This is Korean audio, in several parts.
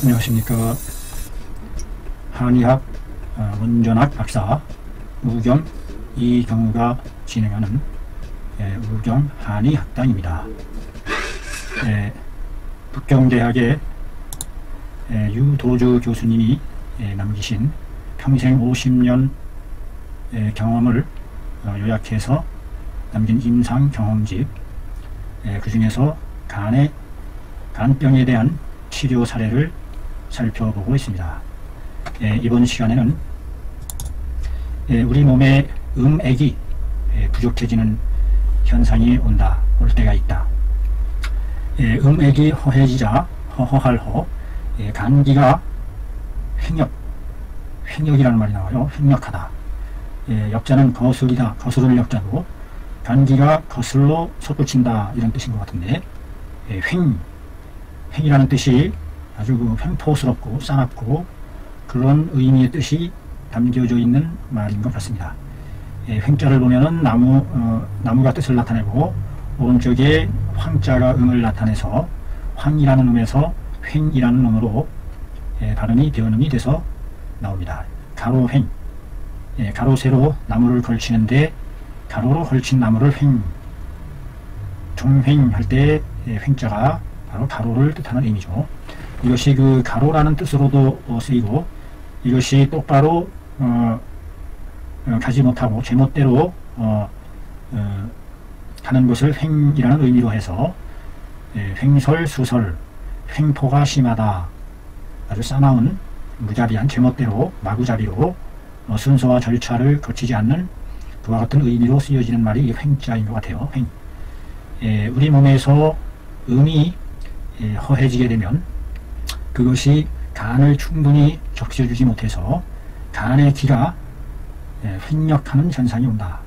안녕하십니까. 한의학 원전학 박사 우경 이경우가 진행하는 우경 한의학당입니다. 북경대학의 유도주 교수님이 남기신 평생 50년 경험을 요약해서 남긴 임상 경험집, 그 중에서 간병에 대한 치료 사례를 살펴보고 있습니다. 이번 시간에는 우리 몸에 음액이 부족해지는 현상이 올 때가 있다. 음액이 허해지자 허허할 간기가 횡역이라는 말이 나와요. 횡역하다. 역자는 거슬이다. 거스를 역자고 간기가 거슬러 솟구친다 이런 뜻인 것 같은데, 횡이라는 뜻이 아주 횡포스럽고 싸납고 그런 의미의 뜻이 담겨져 있는 말인 것 같습니다. 횡자를 보면은 나무가 뜻을 나타내고, 오른쪽에 황자가 음을 나타내서 황이라는 음에서 횡이라는 음으로 발음이 변음이 돼서 나옵니다. 가로 횡, 가로 세로 나무를 걸치는데 가로로 걸친 나무를 종횡할 때 횡자가 바로 가로를 뜻하는 의미죠. 이것이 그 가로라는 뜻으로도 쓰이고, 이것이 똑바로 가지 못하고 제멋대로 가는 것을 횡이라는 의미로 해서 횡설수설, 횡포가 심하다, 아주 싸나운 무자비한 제멋대로 마구잡이로 순서와 절차를 거치지 않는 그와 같은 의미로 쓰여지는 말이 횡자인 것 같아요. 우리 몸에서 음이 허해지게 되면 그것이 간을 충분히 적셔주지 못해서 간의 기가 횡력하는 현상이 온다.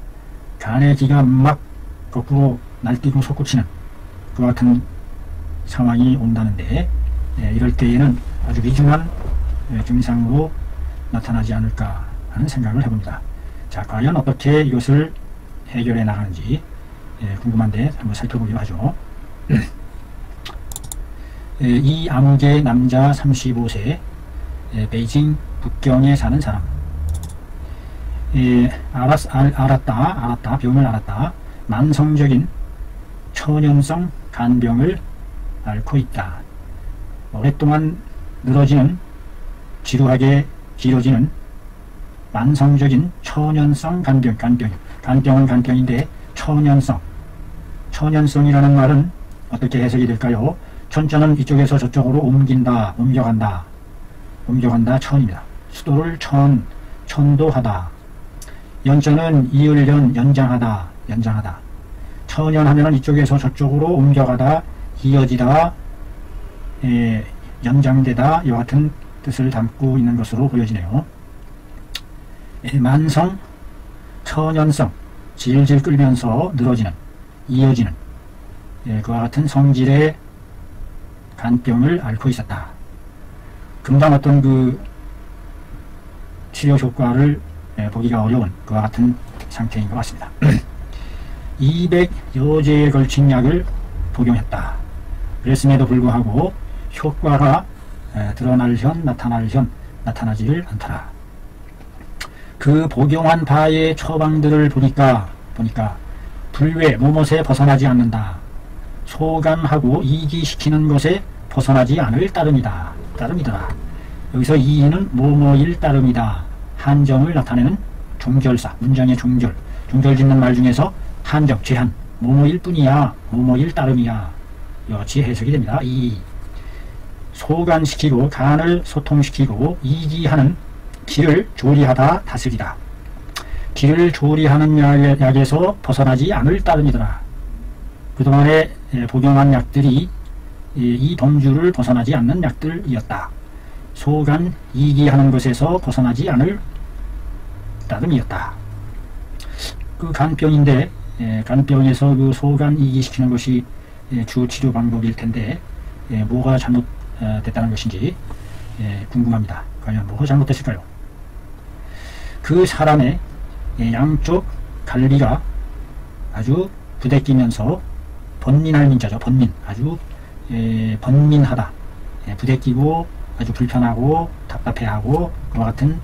간의 기가 막 거꾸로 날뛰고 솟구치는 그와 같은 상황이 온다는데, 이럴 때에는 아주 위중한 증상으로 나타나지 않을까 하는 생각을 해봅니다. 자, 과연 어떻게 이것을 해결해 나가는지 궁금한데 한번 살펴보기로 하죠. 이 암흑의 남자 35세, 베이징 북경에 사는 사람. 알았다. 병을 알았다. 만성적인 천연성 간병을 앓고 있다. 오랫동안 늘어지는, 지루하게 길어지는 만성적인 천연성 간병은 간병인데 천연성이라는 말은 어떻게 해석이 될까요? 천자는 이쪽에서 저쪽으로 옮겨간다 천입니다. 수도를 천도하다. 연자는 이을연, 연장하다. 천연하면 이쪽에서 저쪽으로 옮겨가다, 이어지다, 연장되다, 이와 같은 뜻을 담고 있는 것으로 보여지네요. 만성, 천연성, 질질 끌면서 늘어지는, 이어지는 그와 같은 성질의 간병을 앓고 있었다. 금방 어떤 그 치료 효과를 보기가 어려운 그와 같은 상태인 것 같습니다. 200여제에 걸친 약을 복용했다. 그랬음에도 불구하고 효과가 나타나지를 않더라. 그 복용한 바의 처방들을 보니까 불외 모못에 벗어나지 않는다. 소감하고 이기시키는 것에 벗어나지 않을 따름이더라. 여기서 이는 뭐뭐일 따름이다. 한정을 나타내는 종결사, 문장의 종결 짓는 말 중에서 한정, 제한, 뭐뭐일 뿐이야, 뭐뭐일 따름이야, 이같이 해석이 됩니다. 이 소간시키고 간을 소통시키고 이기하는 기를 조리하다 다스리다. 기를 조리하는 약에서 벗어나지 않을 따름이더라. 그동안에 복용한 약들이 이 범주를 벗어나지 않는 약들이었다. 소간 이기하는 것에서 벗어나지 않을 따름이었다. 그 간병인데, 간병에서 그 소간 이기시키는 것이 주 치료 방법일 텐데, 뭐가 잘못됐다는 것인지 궁금합니다. 과연 뭐가 잘못됐을까요? 그 사람의 양쪽 갈비가 아주 부대끼면서, 번민할 민자죠. 번민, 아주 번민하다. 부대끼고 아주 불편하고 답답해하고 그와 같은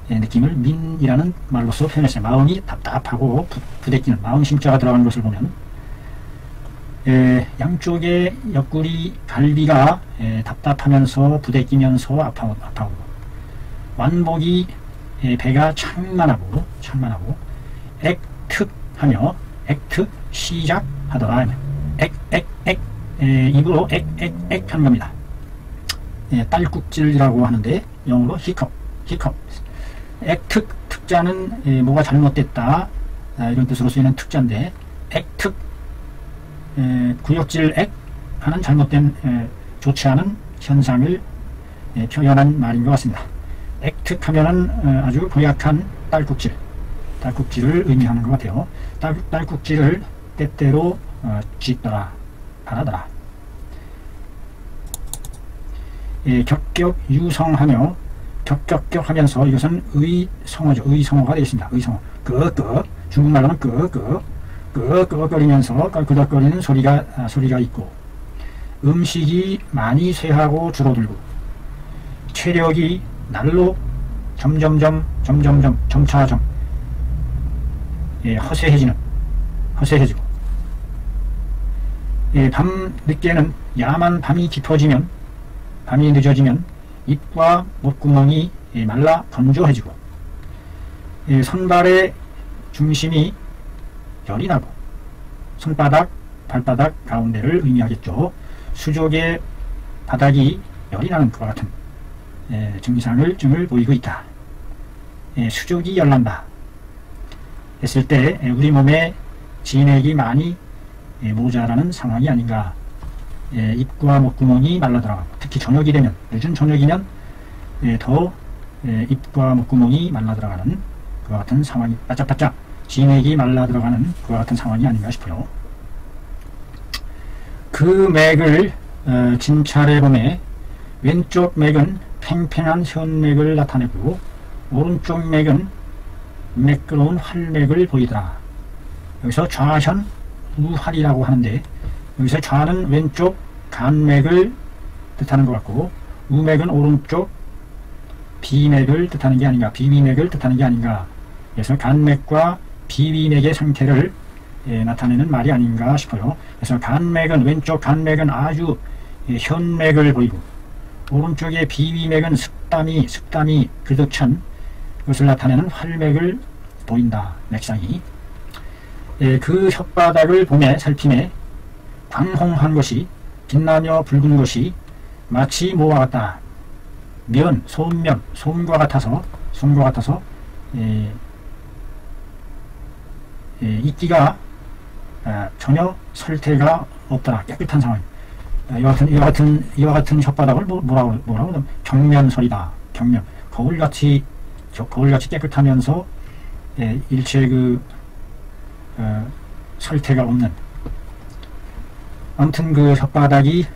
느낌을 민이라는 말로서 표현했어요. 마음이 답답하고 부대끼는 마음 심자가 들어가는 것을 보면 양쪽의 옆구리 갈비가 답답하면서 부대끼면서 아파오고 완복이 배가 창만하고 액특하며 액특 시작하더라. 액 입으로 액 하는 겁니다. 딸꾹질이라고 하는데 영어로 히컵 액특 특자는 뭐가 잘못됐다 이런 뜻으로 쓰이는 특자인데 액특 구역질 액 하는 잘못된 좋지 않은 현상을 표현한 말인 것 같습니다. 액특하면은 아주 고약한 딸꾹질을 의미하는 것 같아요. 딸꾹질을 때때로 짖더라 바라더라. 격격 유성하며 격격격 하면서 이것은 의성어죠. 의성어가 되겠습니다. 의성어. 중국말로는 끄끄거리면서 껄끄덕거리는 소리가 있고 음식이 많이 쇠하고 줄어들고 체력이 날로 점차점 허세해지고 밤 늦게는 야만 밤이 늦어지면 입과 목구멍이 말라 건조해지고 손발의 중심이 열이 나고 손바닥, 발바닥 가운데를 의미하겠죠. 수족의 바닥이 열이 나는 것과 같은 증을 보이고 있다. 수족이 열난다 했을 때 우리 몸에 진액이 많이 모자라는 상황이 아닌가. 입과 목구멍이 말라들어가고 특히 저녁이 되면 늦은 저녁이면 더 입과 목구멍이 말라들어가는 그와 같은 상황이 바짝바짝 진액이 말라들어가는 그와 같은 상황이 아닌가 싶어요. 그 맥을 진찰해 보매 왼쪽 맥은 팽팽한 현맥을 나타내고 오른쪽 맥은 매끄러운 활맥을 보이더라. 여기서 좌현 우활이라고 하는데 여기서 좌는 왼쪽 간맥을 뜻하는 것 같고 우맥은 오른쪽 비맥을 뜻하는 게 아닌가, 비위맥을 뜻하는 게 아닌가. 그래서 간맥과 비위맥의 상태를 나타내는 말이 아닌가 싶어요. 그래서 왼쪽 간맥은 아주 현맥을 보이고 오른쪽의 비위맥은 습담이 그득 찬 것을 나타내는 활맥을 보인다. 맥상이. 그 혓바닥을 보매 살피매 광홍한 것이 빛나며 붉은 것이 마치 뭐와 같다. 솜과 같아서 이끼가 전혀 설태가 없더라. 깨끗한 상황. 이와 같은 혓바닥을 뭐라고 하면 경면설이다. 경면. 거울같이 깨끗하면서 일체 설태가 없는. 아무튼 그 혓바닥이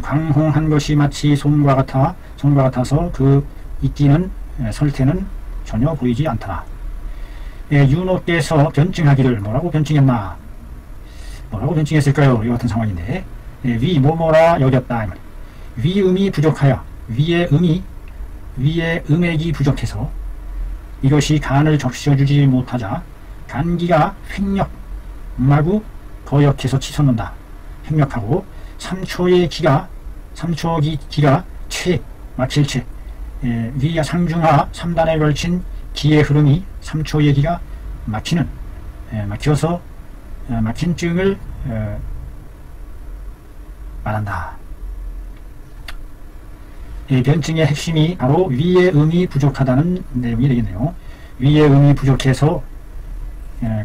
광홍한 것이 마치 솜과 같아서 그 이끼는 설태는 전혀 보이지 않더라. 윤호께서 변증하기를 뭐라고 변증했나? 뭐라고 변증했을까요? 이 같은 상황인데 위 뭐뭐라 여겼다. 위음이 부족하여 위의 음액이 부족해서 이것이 간을 적셔주지 못하자 간기가 횡력마구 거역해서 치솟는다. 횡력하고 3초의 기가 막힐 채 위야 상중하 3단에 걸친 기의 흐름이 3초의 기가 막혀서 막힌 증을 말한다. 변증의 핵심이 바로 위의 음이 부족하다는 내용이 되겠네요. 위의 음이 부족해서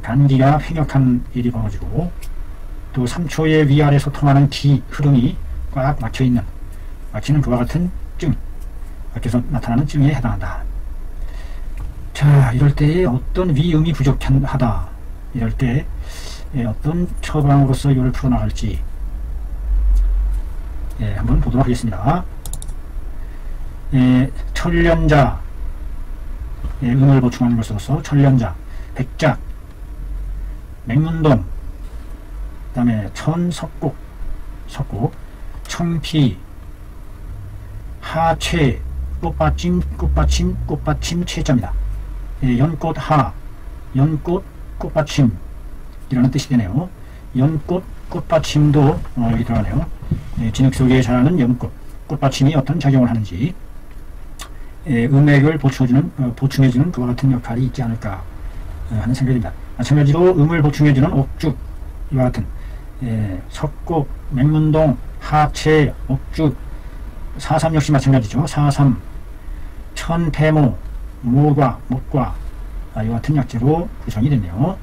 간기가 횡력한 일이 벌어지고 또 3초의 위아래에서 통하는 기 흐름이 꽉 막히는 그와 같은 증, 밖에서 나타나는 증에 해당한다. 자, 이럴 때에 어떤 위음이 부족하다, 이럴 때 어떤 처방으로서 이걸 풀어나갈지 한번 보도록 하겠습니다. 천련자, 음을 보충하는 것으로서 천련자, 백작, 맹문동, 그 다음에 천석곡, 청피, 하최, 꽃받침, 꽃받침, 꽃받침 최자입니다. 연꽃 하, 연꽃 꽃받침 이라는 뜻이 되네요. 연꽃 꽃받침도 여기 들어가네요. 진흙 속에 자라는 연꽃 꽃받침이 어떤 작용을 하는지 음액을 보충해주는 그와 같은 역할이 있지 않을까 하는 생각입니다. 마찬가지로 음을 보충해주는 옥죽 이와 같은 석곡, 맹문동, 하채, 옥죽, 사삼 역시 마찬가지죠. 사삼, 천패모, 모과, 목과 이와 같은 약재로 구성이 됐네요.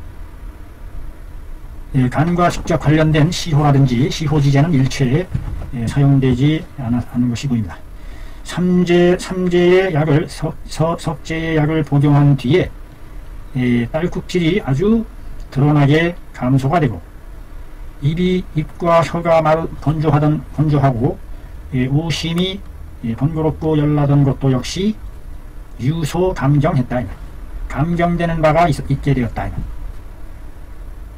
간과 직접 관련된 시호라든지 시호지제는 일체에 사용되지 않은 것이 보입니다. 삼재의 약을 석재의 약을 복용한 뒤에 딸꾹질이 아주 드러나게 감소가 되고 입과 혀가 건조하고 오심이 번거롭고 열나던 것도 역시 유소 감경했다. 감경되는 바가 있게 되었다.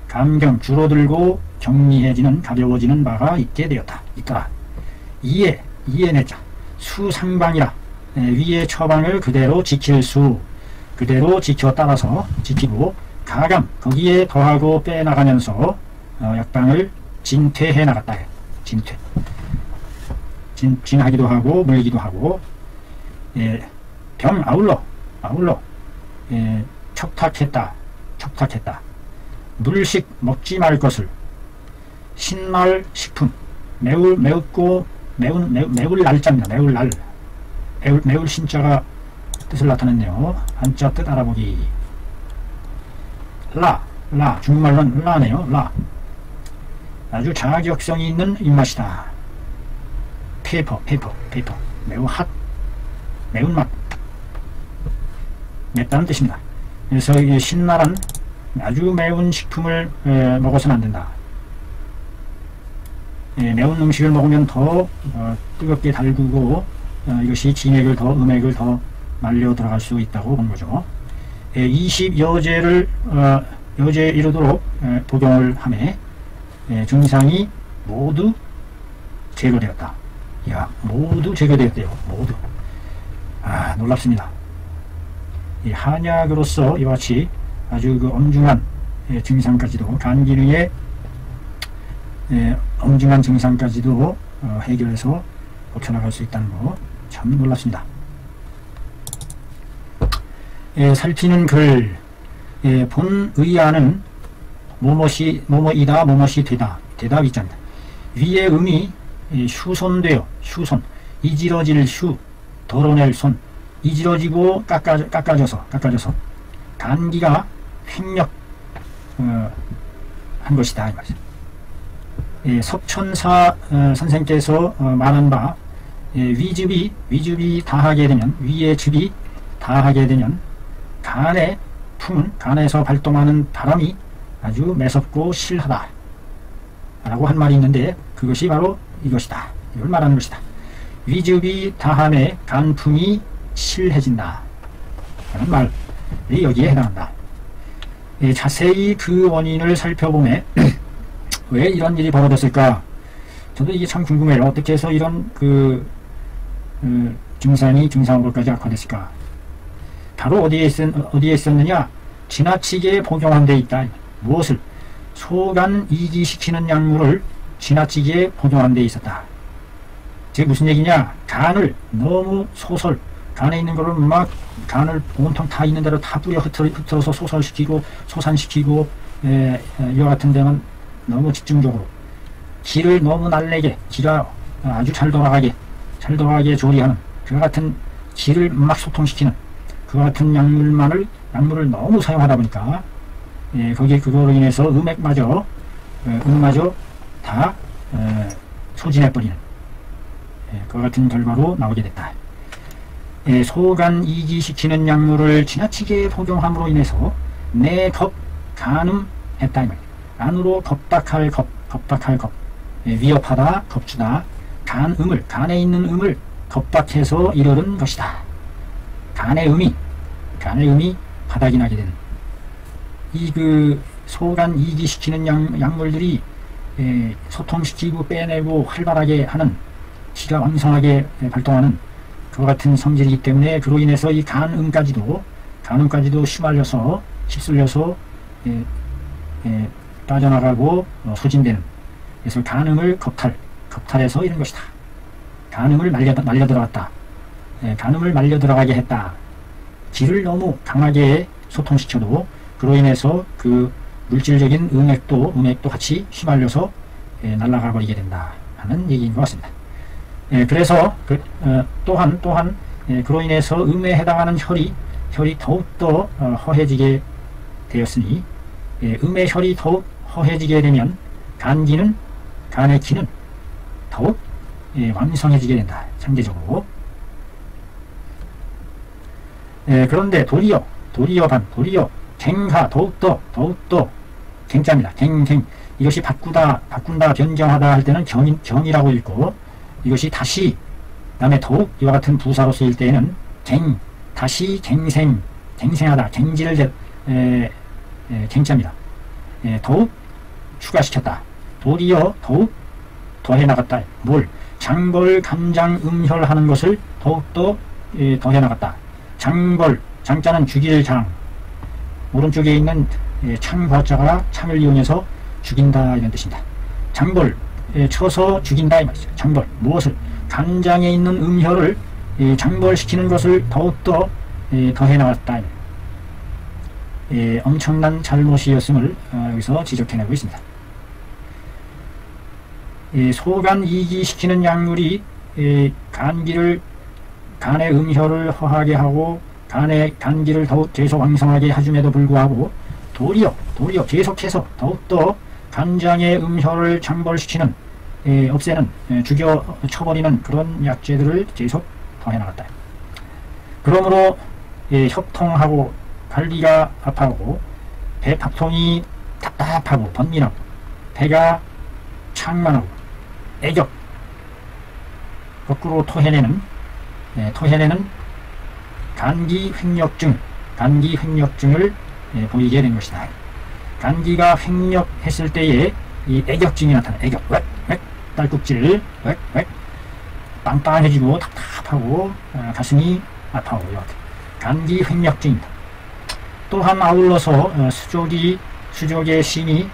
감경, 줄어들고 정리해지는 가벼워지는 바가 있게 되었다. 있더라. 이해내자. 수상방이라 위의 처방을 그대로 지킬 수 그대로 지켜 따라서 지키고 가감 거기에 더하고 빼나가면서 약방을 진퇴해 나갔다. 진퇴. 진하기도 하고 물기도 하고 병 아울러 척탁했다. 물식 먹지 말 것을 신말 식품 매울 날짜입니다. 매울 신자가 뜻을 나타냈네요. 한자 뜻 알아보기. 라 중국말로는 라네요. 라 아주 자격성이 있는 입맛이다. 페이퍼 매우 매운맛 맵다는 뜻입니다. 그래서 이 신말은 아주 매운 식품을 먹어서는 안된다. 매운 음식을 먹으면 더 뜨겁게 달구고 이것이 진액을 음액을 더 말려 들어갈 수 있다고 본 거죠. 20여제를 여제에 이르도록 복용을 하매 증상이 모두 제거되었다. 이야, 모두 제거되었대요. 모두. 놀랍습니다. 이 한약으로서 이와 같이 아주 엄중한 증상까지도 간 기능의 엄중한 증상까지도 해결해서 고쳐나갈 수 있다는 거 참 놀랍습니다. 살피는 글 본 의아는 뭐뭐이다 뭐뭐이 되다 대답 있잖아요. 위의 음이 휴손되어 휴손 이지러질 휴 덜어낼 손 이지러지고 깎아져서 간기가 횡력 한 것이다 이 말이죠. 석천사 선생께서 말한 바 위즙이 다하게 되면 위의 즙이 다하게 되면 간의 품은 간에서 발동하는 바람이 아주 매섭고 실하다 라고 한 말이 있는데 그것이 바로 이것이다. 이걸 말하는 것이다. 위즙이 다함에 간품이 실해진다 라는 말이 여기에 해당한다. 자세히 그 원인을 살펴보면 왜 이런 일이 벌어졌을까? 저도 이게 참 궁금해요. 어떻게 해서 이런 증상으로까지 악화됐을까? 바로 어디에 있었느냐? 지나치게 복용한 데 있다. 무엇을? 소간 이기시키는 약물을 지나치게 복용한 데 있었다. 즉 무슨 얘기냐? 간을 너무 간에 있는 거를 막 간을 온통 다 있는 대로 다 뿌려 흩어서 소산시키고 이와 같은 데는 너무 집중적으로 기를 너무 날래게 기가 아주 잘 돌아가게 조리하는 그와 같은 기를 막 소통시키는 그와 같은 약물을 너무 사용하다 보니까 그거로 인해서 음마저 다 소진해버리는 그와 같은 결과로 나오게 됐다. 소간 이기시키는 약물을 지나치게 복용함으로 인해서 간음했다 이 말이에요. 안으로 겁박할 겁 위협하다 겁주다 간에 있는 음을 겁박해서 이르는 것이다. 간의 음이 바닥이 나게 되는 이 소간 이기시키는 약물들이 소통시키고 빼내고 활발하게 하는 기가 왕성하게 발동하는 그와 같은 성질이기 때문에 그로 인해서 이 간음까지도 휩쓸려서 빠져나가고 소진되는, 그래서 간음을 겁탈해서 이런 것이다. 간음을 말려 들어갔다. 간음을 말려 들어가게 했다. 기를 너무 강하게 소통시켜도 그로 인해서 그 물질적인 음액도 같이 휘말려서 날아가 버리게 된다 하는 얘기인 것 같습니다. 그래서 또한 그로 인해서 음에 해당하는 혈이 더욱더 허해지게 되었으니, 음의 혈이 더욱 허해지게 되면 간의 기는 더욱 왕성해지게 된다, 상대적으로. 그런데 도리어 갱하, 더욱더 갱자입니다. 갱. 이것이 바꾼다, 변경하다 할 때는 경이라고 읽고, 이것이 다시, 다음에 더욱 이와 같은 부사로 쓰일 때에는 다시 갱생하다, 갱지를 갱자입니다. 더욱 추가시켰다. 도리어 더욱 더해나갔다. 뭘? 장벌, 간장, 음혈 하는 것을 더욱더 더해나갔다. 장자는 죽일 장, 오른쪽에 있는 창화자가 창을 이용해서 죽인다 이런 뜻입니다. 장벌, 쳐서 죽인다 이 말이죠. 장벌, 무엇을? 간장에 있는 음혈을 장벌시키는 것을 더욱더 더해나갔다. 엄청난 잘못이었음을 여기서 지적해내고 있습니다. 소간 이기시키는 약물이 간의 음혈을 허하게 하고 간의 간기를 더욱 계속 왕성하게 해줌에도 불구하고 도리어 계속해서 더욱더 간장의 음혈을 장벌시키는, 없애는, 쳐버리는 그런 약재들을 계속 더해나갔다. 그러므로 협통하고 관리가 아파하고 배팍통이 답답하고 번민하고 배가 창만하고 애격, 거꾸로 토해내는 간기 횡력증을 보이게 된 것이다. 간기가 횡력했을 때에 이 애격증이 나타나. 애격, 웩, 딸꾹질, 웩, 빵빵해지고 답답하고 가슴이 아파하고 이렇게 간기 횡력증입니다. 또한 아울러서 수족의 심이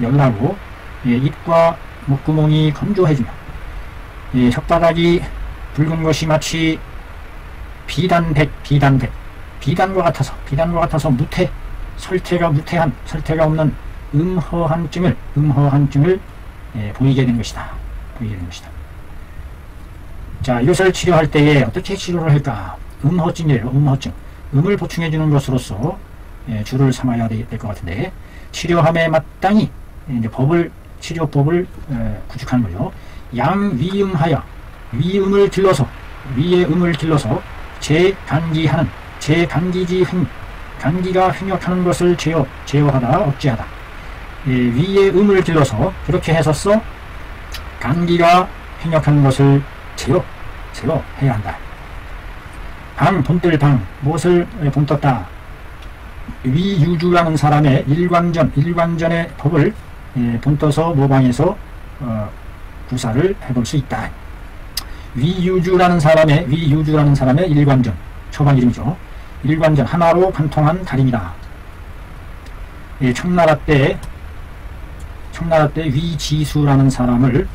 열나고 입과 목구멍이 건조해지며 혓바닥이 붉은 것이 마치 비단과 같아서 설태가 없는 음허한증을 보이게 된 것이다. 자, 이것을 치료할 때에 어떻게 치료를 할까? 음허증이에요. 음허증. 음을 보충해주는 것으로서 주를 삼아야 될 것 같은데, 치료함에 마땅히 이제 치료법을 구축하는 거죠. 양위음하여 위의 음을 길러서 제간기지 간기가 횡력하는 것을 제어하다, 억제하다. 위의 음을 길러서 그렇게 해서 간기가 횡력하는 것을 제어해야 한다. 본뜰방, 무엇을 본떴다? 위유주라는 사람의 일관전의 법을 본떠서 모방해서 구사를 해볼 수 있다. 위유주라는 사람의 일관전, 초반 이름이죠. 일관전, 하나로 관통한 다림이다. 청나라 때 위지수라는 사람을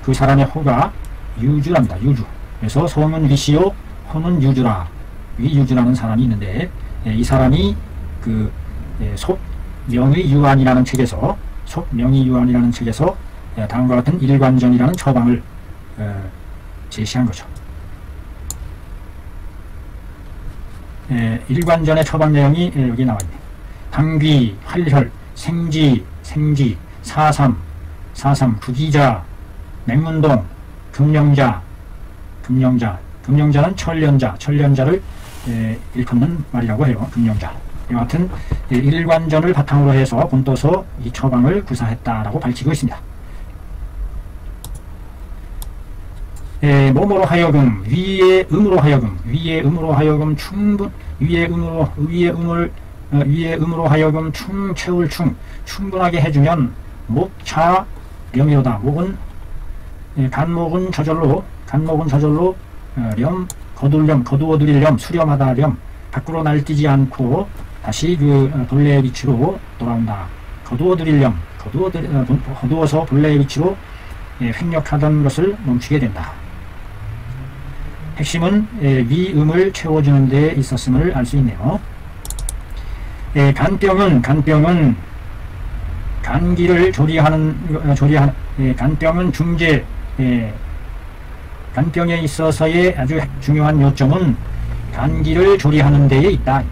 그 사람의 호가 유주랍니다. 유주. 그래서 성은 위시요, 호는 유주라. 위유주라는 사람이 있는데, 이 사람이 그 속명의유안이라는 책에서 다음과 같은 일관전이라는 처방을 제시한 거죠. 일관전의 처방 내용이 여기 나와 있네. 당귀, 활혈, 생지, 사삼, 구기자, 맹문동, 금령자는 천련자를 일컫는 말이라고 해요. 금령자. 이와 같은 일관전을 바탕으로 해서 본떠서 이 처방을 구사했다라고 밝히고 있습니다. 몸으로 하여금, 위의 음으로 하여금 위의 음으로 하여금 충분하게 해주면 목차 명이로다. 간목은 저절로 간목은 저절로 렴, 거둘렴, 거두어들일 염, 수렴하다 렴, 밖으로 날뛰지 않고 다시 그 본래의 위치로 돌아온다. 거두어들일 염, 거두어서 본래의 위치로 횡력하던 것을 멈추게 된다. 핵심은 위음을 채워주는 데 있었음을 알 수 있네요. 간병은 간기를 간병은 중재, 간병에 있어서의 아주 중요한 요점은 간기를 조리하는 데에 있다.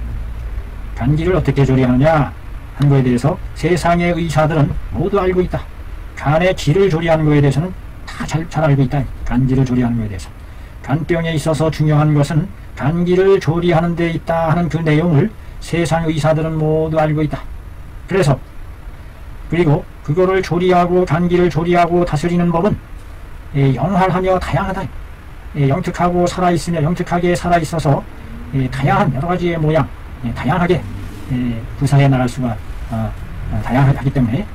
간기를 어떻게 조리하느냐 하는 것에 대해서 세상의 의사들은 모두 알고 있다. 간의 기를 조리하는 것에 대해서는 다 잘 알고 있다. 간기를 조리하는 것에 대해서. 간병에 있어서 중요한 것은 간기를 조리하는 데 있다 하는 그 내용을 세상 의사들은 모두 알고 있다. 그리고 그거를 조리하고 간기를 조리하고 다스리는 법은 영활하며 다양하다. 영특하고 살아있으며 영특하게 살아있어서 다양한 여러가지의 모양, 다양하게 구사해 나갈 수가 다양하기 때문에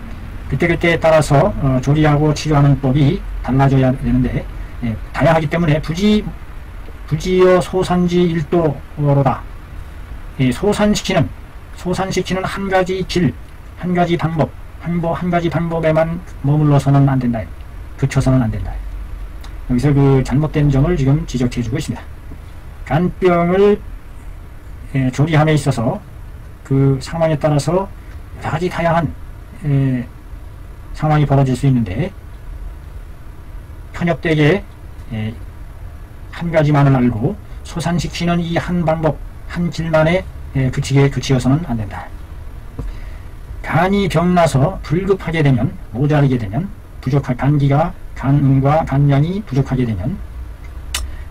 그때그때에 따라서 조리하고 치료하는 법이 달라져야 되는데 다양하기 때문에 부지여 소산지 일도로다. 소산시키는 한 가지 길, 한 가지 방법, 한 가지 방법에만 머물러서는 안 된다. 그쳐서는 안 된다. 여기서 그 잘못된 점을 지금 지적해주고 있습니다. 간병을 조리함에 있어서 그 상황에 따라서 여러 가지 다양한 상황이 벌어질 수 있는데 편협되게 한 가지만을 알고 소산시키는 이 한 방법, 한 길만에 그치어서는 안 된다. 간이 병나서 불급하게 되면, 모자르게 되면, 간기가 간음과 간량이 부족하게 되면,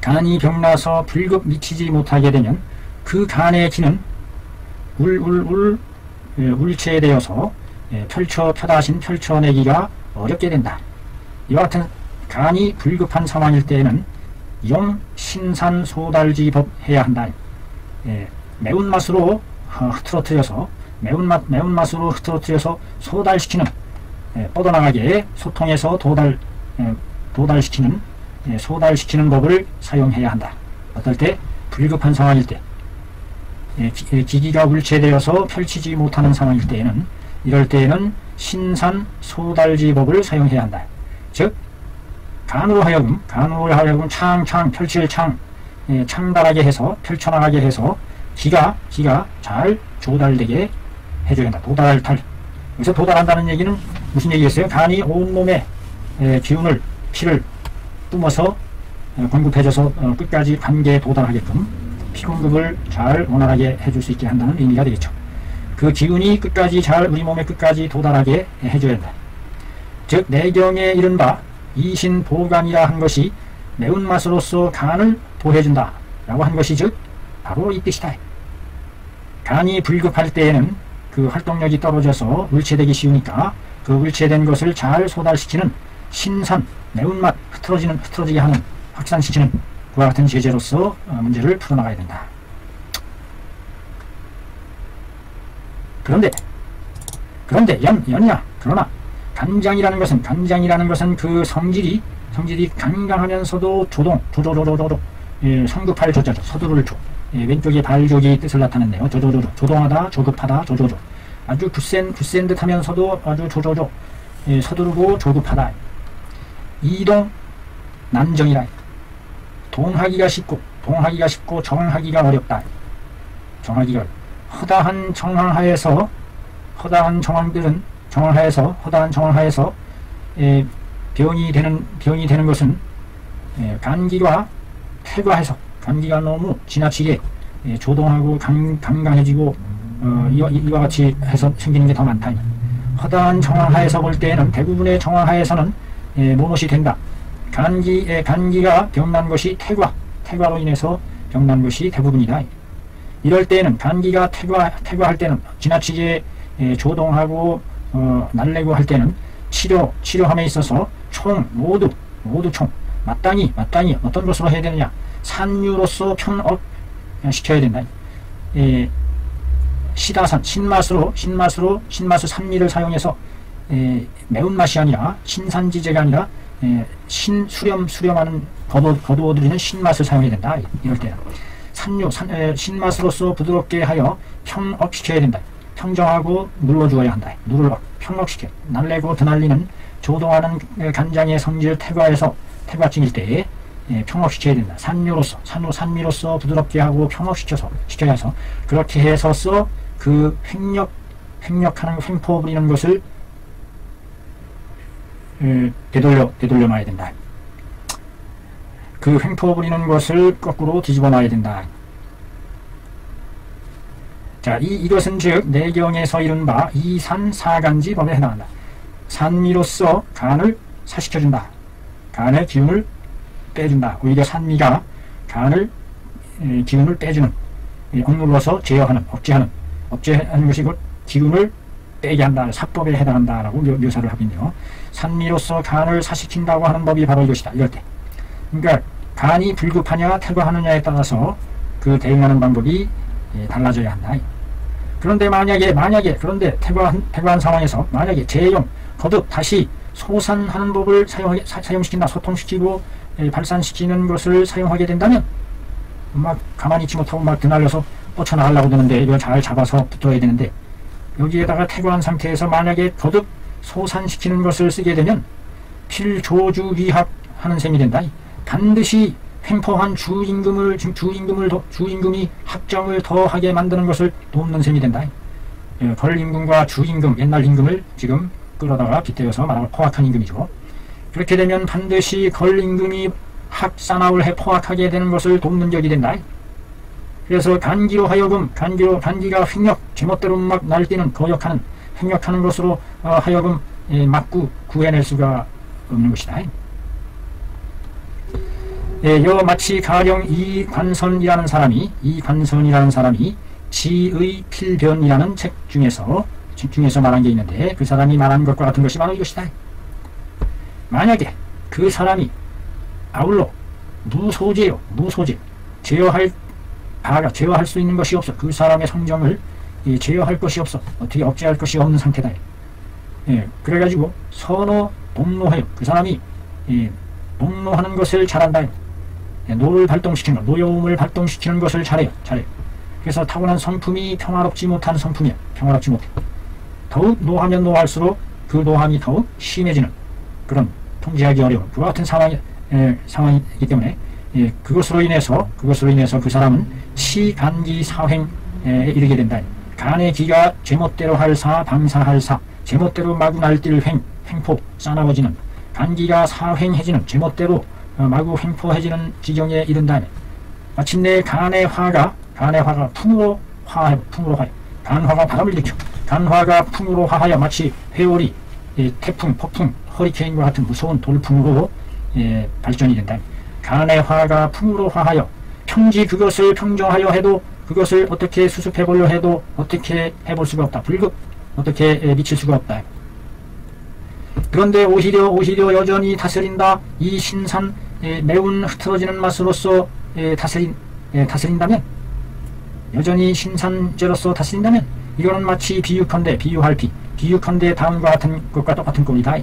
간이 병나서 불급 미치지 못하게 되면 그 간의 기는 울체되어서 펼쳐내기가 어렵게 된다. 이와 같은 간이 불급한 상황일 때에는 신산소달지법 해야 한다. 매운맛으로 흐트러뜨려서 매운맛으로 흐트러뜨려서 소달시키는 뻗어나가게 소통해서 소달시키는 법을 사용해야 한다. 어떨 때? 불급한 상황일 때, 기기가 울체되어서 펼치지 못하는 상황일 때에는, 이럴 때에는 신산소달지법을 사용해야 한다. 즉 간으로 하여금 펼칠 창달하게 해서 펼쳐나가게 해서 기가 잘 조달되게 해줘야 한다. 도달탈. 여기서 도달한다는 얘기는 무슨 얘기겠어요? 간이 온몸에 기운을, 피를 뿜어서 공급해줘서 끝까지 관계에 도달하게끔 피 공급을 잘 원활하게 해줄 수 있게 한다는 의미가 되겠죠. 그 기운이 끝까지 잘 우리 몸에 끝까지 도달하게 해줘야 한다. 즉 내경에 이른바 이신보감이라 한 것이 매운맛으로서 간을 보해준다 라고 한 것이 즉 바로 이 뜻이다. 간이 불급할 때에는 그 활동력이 떨어져서 울체되기 쉬우니까 그 울체된 것을 잘 소달시키는 신산, 매운맛, 흐트러지게 하는, 확산시키는 그와 같은 제재로서 문제를 풀어나가야 된다. 그런데 연냐 그러나 간장이라는 것은 그 성질이 강강하면서도 조조조조조 성급할 조자죠. 서두를 조. 왼쪽에 발족이 뜻을 나타냈네요. 조동하다, 조급하다, 조조조. 아주 굳센 듯 하면서도 아주 조조조. 서두르고 조급하다. 이동 난정이라. 동하기가 쉽고 정하기가 어렵다. 정하기가 허다한 정황하에서 허다한 정황하에서 병이 되는 것은 간기가 퇴과해서 간기가 너무 지나치게 조동하고 강강해지고 이와 같이 해서 생기는 게 더 많다. 허다한 정황하에서 볼 때에는 대부분의 정황하에서는 무엇이 된다. 간기가 병난 것이 퇴과로 인해서 병난 것이 대부분이다. 이럴 때에는 간기가 퇴과할 때는 지나치게 조동하고 날래고 할 때는 치료함에 있어서 모두 마땅히 어떤 것으로 해야 되느냐, 산유로서 편업시켜야 된다. 시다산 신맛수 산미를 사용해서 매운맛이 아니라 신산지제가 아니라 수렴하는 거두어들이는 신맛을 사용해야 된다. 이럴 때는 신맛으로서 부드럽게 하여 평억시켜야 된다. 평정하고 눌러주어야 한다. 평억시켜 날래고 드날리는 조동하는 간장의 성질을 태과증일 때에 평억시켜야 된다. 산미로서 부드럽게 하고 평억시켜야 해서 그렇게 해서서 그 횡력하는 횡포 부리는 것을 되돌려 놔야 된다. 그 횡포 부리는 것을 거꾸로 뒤집어 놔야 된다. 자, 이것은 즉 내경에서 이른 바 이산사간지 법에 해당한다. 산미로서 간을 사시켜준다. 간의 기운을 빼준다. 오히려 산미가 간을 기운을 빼주는, 억눌러서 억제하는 것이 곧 기운을 빼게 한다. 사법에 해당한다라고 묘사를 하고 있네요. 산미로서 간을 사시킨다고 하는 법이 바로 이것이다. 이럴 때. 그러니까 간이 불급하냐 태과하느냐에 따라서 그 대응하는 방법이 달라져야 한다. 그런데 만약에 그런데 태과한 상황에서 만약에 재용 거듭 다시 소산하는 법을 사용시킨다. 소통시키고 발산시키는 것을 사용하게 된다면 막 가만히 있지 못하고 막 드날려서 뻗쳐나가려고 드는데 이걸 잘 잡아서 붙어야 되는데, 여기에다가 태과한 상태에서 만약에 거듭 소산시키는 것을 쓰게 되면 필조주위합 하는 셈이 된다. 반드시 횡포한 주임금이 합정을 더하게 만드는 것을 돕는 셈이 된다. 걸임금과 주임금, 옛날 임금을 지금 끌어다가 빗대어서 말하면 포악한 임금이죠. 그렇게 되면 반드시 걸임금이 사나울 해 포악하게 되는 것을 돕는 격이 된다. 그래서 간기로 하여금 간기가 제멋대로 막 날뛰는 거역하는 횡력하는 것으로 하여금 막고 구해낼 수가 없는 것이다. 마치 가령 이관선이라는 사람이 지의 필변이라는 책 중에서 말한 게 있는데, 그 사람이 말한 것과 같은 것이 바로 이것이다. 만약에 그 사람이 아울러 무소제 제어할 수 있는 것이 없어. 그 사람의 성정을 제어할 것이 없어. 어떻게 억제할 것이 없는 상태다. 그래가지고 농노하여 그 사람이 농노하는 것을 잘한다. 노를 발동시키는 것, 노여움을 발동시키는 것을 잘해요. 그래서 타고난 성품이 평화롭지 못한 성품이야. 평화롭지 못해. 더욱 노하면 노할수록 그 노함이 더욱 심해지는 그런 통제하기 어려운 그와 같은 상황이기 때문에 그것으로 인해서 그 사람은 치간기 사횡에 이르게 된다. 간의 기가 제멋대로 할사 방사할사, 제멋대로 마구 날뛸 횡포 싸나워지는, 간기가 사횡해지는, 제멋대로 마구 횡포해지는 지경에 이른다면 마침내 간의 화가 풍으로 화하여 간화가 바람을 일으켜 간화가 풍으로 화하여 마치 회오리, 태풍, 폭풍, 허리케인과 같은 무서운 돌풍으로 발전이 된다. 간의 화가 풍으로 화하여 평지 그것을 평정하려 해도, 그것을 어떻게 수습해보려 해도 어떻게 해볼 수가 없다. 불급 어떻게 미칠 수가 없다. 그런데 오히려 여전히 다스린다. 이 신산 매운 흐트러지는 맛으로서 다스린다면, 여전히 신산죄로서 다스린다면, 이거는 마치 비유컨대 다음과 같은 것과 똑같은 꼴이다.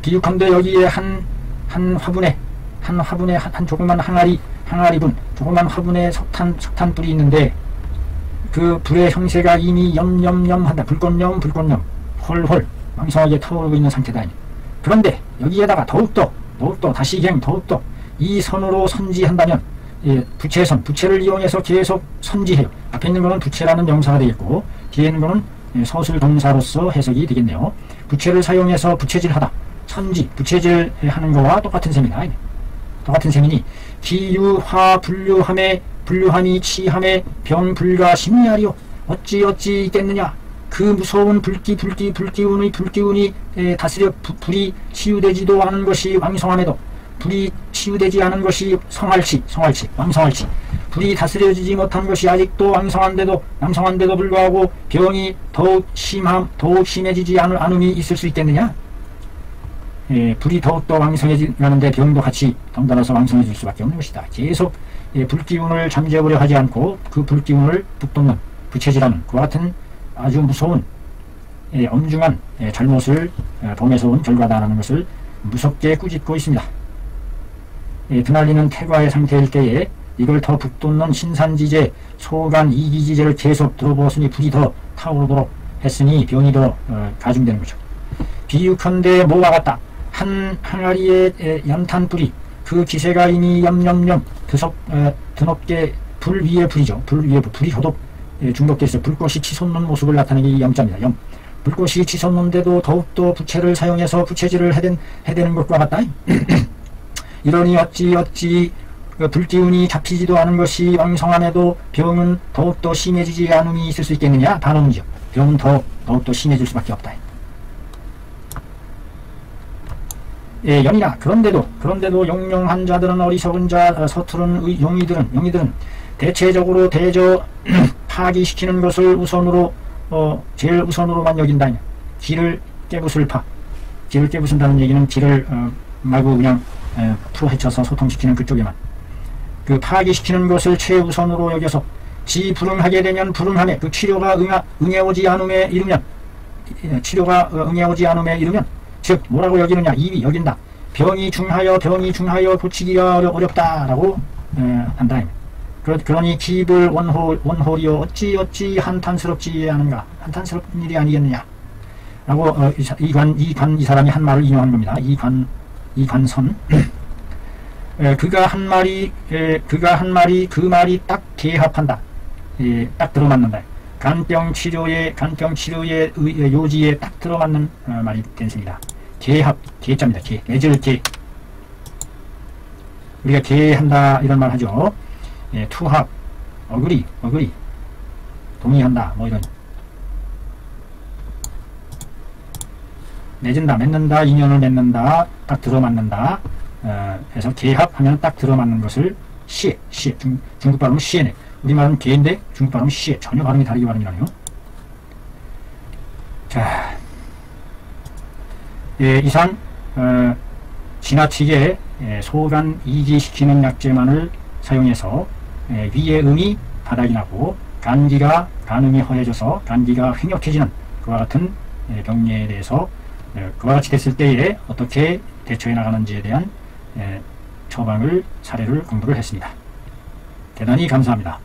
비유컨대 여기에 한 화분에 한 조그만 항아리분, 조그만 화분에 석탄불이 있는데, 그 불의 형세가 이미 염염염한다. 불꽃염 헐헐 왕성하게 타오르고 있는 상태다. 그런데 여기에다가 더욱더 이 선으로 선지한다면, 부채를 이용해서 계속 선지해요. 앞에 있는 거는 부채라는 명사가 되겠고, 뒤에 있는 거는 서술 동사로서 해석이 되겠네요. 부채를 사용해서 부채질하다, 부채질 하는 거와 똑같은 셈이다. 똑같은 셈이니 기유화 불류함이 치함에 병불가 심리하리요. 어찌 있겠느냐. 그 무서운 불기운이 다스려 불이 치유되지도 않은 것이 왕성함에도, 불이 치유되지 않은 것이 왕성할지, 불이 다스려지지 못한 것이 아직도 왕성한데도 불구하고 병이 더욱 심해지지 않음이 있을 수 있겠느냐. 불이 더욱더 왕성해지는데 병도 같이 덩달아서 왕성해질 수밖에 없는 것이다. 계속 불기운을 잠재우려 하지 않고 그 불기운을 북돋는 부채질하는 그와 같은 아주 무서운 엄중한 잘못을 범해서 온 결과다라는 것을 무섭게 꾸짖고 있습니다. 드날리는 태과의 상태일 때에 이걸 더 북돋는 신산지제, 소간, 이기지제를 계속 들어보았으니 불이 더 타오르도록 했으니 병이 더 가중되는 거죠. 비유컨대 뭐와 같다. 한 항아리의 연탄불이 그 기세가 이미 염염염 드높게 불 위에 불이죠. 불 위에 불이 효독 중독돼 있어 불꽃이 치솟는 모습을 나타내기 염자입니다. 염. 불꽃이 치솟는데도 더욱더 부채를 사용해서 부채질을 해대는 것과 같다. 이러니 어찌 그 불기운이 잡히지도 않은 것이 왕성함에도 병은 더욱더 심해지지 않음이 있을 수 있겠느냐? 반응이죠. 병은 더욱더 심해질 수밖에 없다. 예, 연이나 그런데도 용용한 자들은 어리석은 자 서투른 용이들은 대체적으로 파기시키는 것을 제일 우선으로만 여긴다. 길을 깨부순다는 얘기는 길을 말고 그냥 풀어헤쳐서 소통시키는 그쪽에만 그 파기시키는 것을 최우선으로 여겨서 불응하게 되면 불응함에 그 치료가 응해오지 않음에 이르면 즉 뭐라고 여기느냐 이위 여긴다. 병이 중하여 고치기가 어렵다라고 한다. 그러니 기불 원홀이요 어찌 한탄스럽지 않은가. 한탄스럽은 일이 아니겠느냐 라고 이 사람이 한 말을 인용한 겁니다. 이관선 그가 한 말이 그 말이 딱 개합한다. 딱 들어맞는다. 간병 치료의 요지에 딱 들어맞는 말이 됐습니다. 개합, 개자입니다. 맺을 개. 우리가 개한다 이런 말 하죠. 투합, 어그리, 동의한다, 뭐 이런. 맺는다, 인연을 맺는다, 딱 들어맞는다. 해서 개합하면 딱 들어맞는 것을 시에, 중국 발음은 시에네. 우리 말은 개인데 중국 발음은 시에. 전혀 발음이 다르게 발음이 나네요. 자, 이상 지나치게 소간 이기시키는 약재만을 사용해서 위의 음이 바닥이 나고 간음이 허해져서 간기가 횡격해지는 그와 같은 병리에 대해서 그와 같이 됐을 때에 어떻게 대처해 나가는지에 대한 사례를 공부를 했습니다. 대단히 감사합니다.